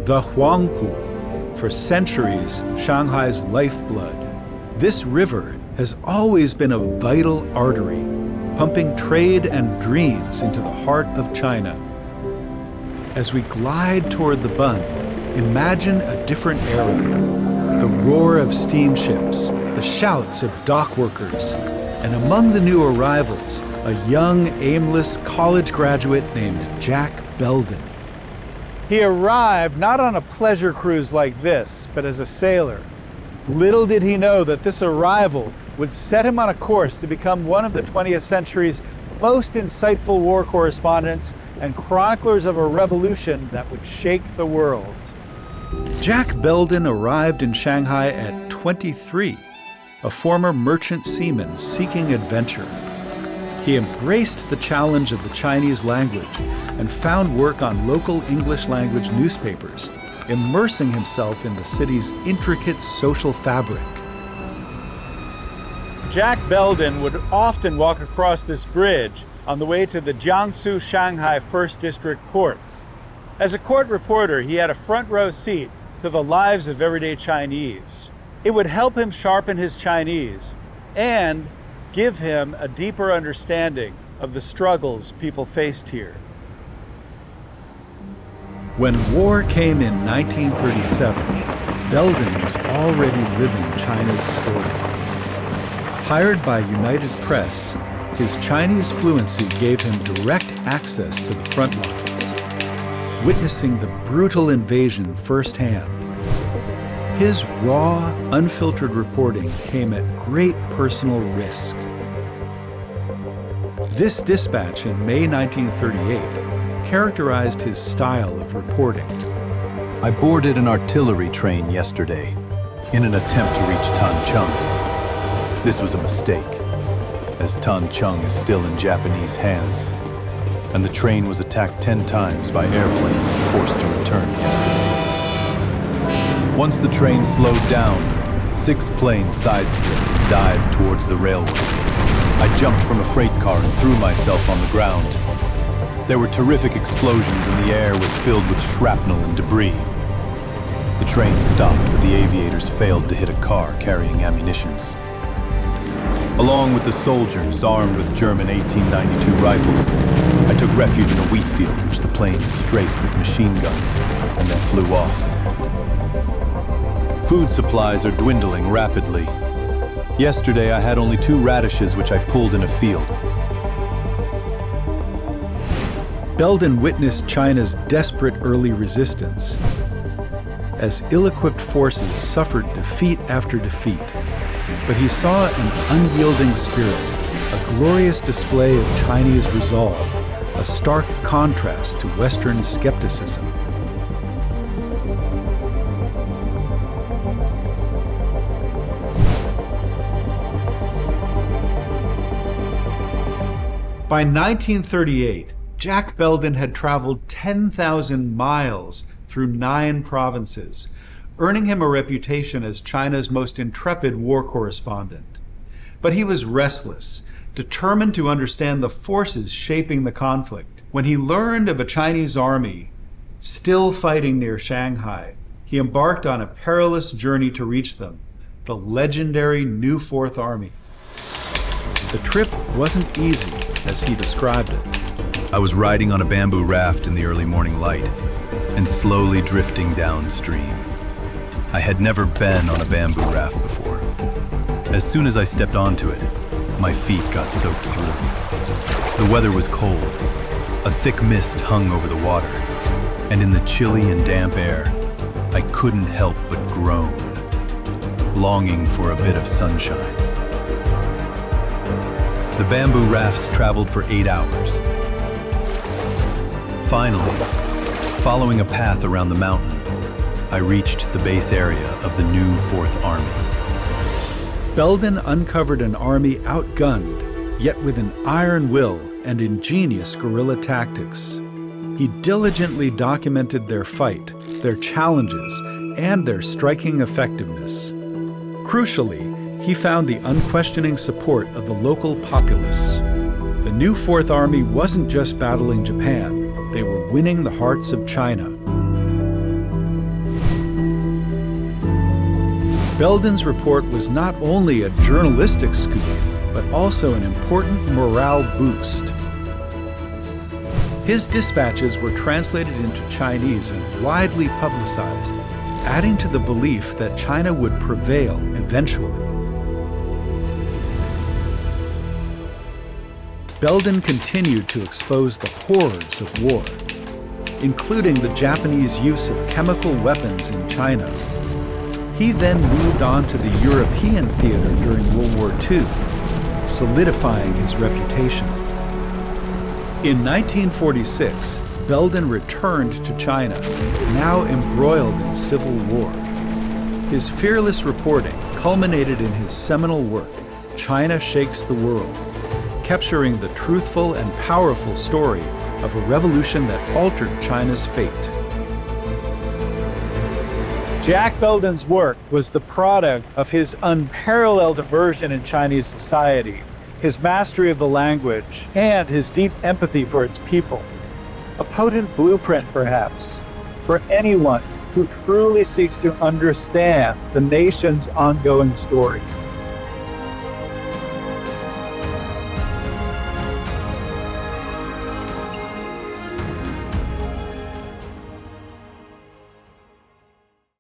the Huangpu, for centuries Shanghai's lifeblood. This river has always been a vital artery, pumping trade and dreams into the heart of China. As we glide toward the Bund, imagine a different era. The roar of steamships, the shouts of dock workers, and among the new arrivals, a young, aimless college graduate named Jack Belden. He arrived not on a pleasure cruise like this, but as a sailor. Little did he know that this arrival would set him on a course to become one of the 20th century's most insightful war correspondents and chroniclers of a revolution that would shake the world. Jack Belden arrived in Shanghai at 23, a former merchant seaman seeking adventure. He embraced the challenge of the Chinese language and found work on local English language newspapers, immersing himself in the city's intricate social fabric. Jack Belden would often walk across this bridge on the way to the Jiangsu Shanghai 1st District Court. As a court reporter, he had a front row seat to the lives of everyday Chinese. It would help him sharpen his Chinese and give him a deeper understanding of the struggles people faced here. When war came in 1937, Belden was already living China's story. Hired by United Press, his Chinese fluency gave him direct access to the front lines, witnessing the brutal invasion firsthand. His raw, unfiltered reporting came at great personal risk. This dispatch in May 1938 characterized his style of reporting. I boarded an artillery train yesterday in an attempt to reach Tancheng. This was a mistake, as Tancheng is still in Japanese hands, and the train was attacked 10 times by airplanes and forced to return yesterday. Once the train slowed down, 6 planes sideslipped and dived towards the railway. I jumped from a freight car and threw myself on the ground. There were terrific explosions and the air was filled with shrapnel and debris. The train stopped, but the aviators failed to hit a car carrying ammunitions. Along with the soldiers armed with German 1892 rifles, I took refuge in a wheat field which the planes strafed with machine guns and then flew off. Food supplies are dwindling rapidly. Yesterday I had only 2 radishes which I pulled in a field. Belden witnessed China's desperate early resistance as ill-equipped forces suffered defeat after defeat. But he saw an unyielding spirit, a glorious display of Chinese resolve, a stark contrast to Western skepticism. By 1938, Jack Belden had traveled 10,000 miles through 9 provinces, earning him a reputation as China's most intrepid war correspondent. But he was restless, determined to understand the forces shaping the conflict. When he learned of a Chinese army still fighting near Shanghai, he embarked on a perilous journey to reach them, the legendary New Fourth Army. The trip wasn't easy, as he described it. I was riding on a bamboo raft in the early morning light and slowly drifting downstream. I had never been on a bamboo raft before. As soon as I stepped onto it, my feet got soaked through. The weather was cold. A thick mist hung over the water, and in the chilly and damp air, I couldn't help but groan, longing for a bit of sunshine. The bamboo rafts traveled for 8 hours. Finally, following a path around the mountain, I reached the base area of the new Fourth Army. Belden uncovered an army outgunned, yet with an iron will and ingenious guerrilla tactics. He diligently documented their fight, their challenges, and their striking effectiveness. Crucially, he found the unquestioning support of the local populace. The new Fourth Army wasn't just battling Japan, they were winning the hearts of China. Belden's report was not only a journalistic scoop, but also an important morale boost. His dispatches were translated into Chinese and widely publicized, adding to the belief that China would prevail eventually. Belden continued to expose the horrors of war, including the Japanese use of chemical weapons in China. He then moved on to the European theater during World War II, solidifying his reputation. In 1946, Belden returned to China, now embroiled in civil war. His fearless reporting culminated in his seminal work, China Shakes the World, capturing the truthful and powerful story of a revolution that altered China's fate. Jack Belden's work was the product of his unparalleled immersion in Chinese society, his mastery of the language, and his deep empathy for its people. A potent blueprint, perhaps, for anyone who truly seeks to understand the nation's ongoing story.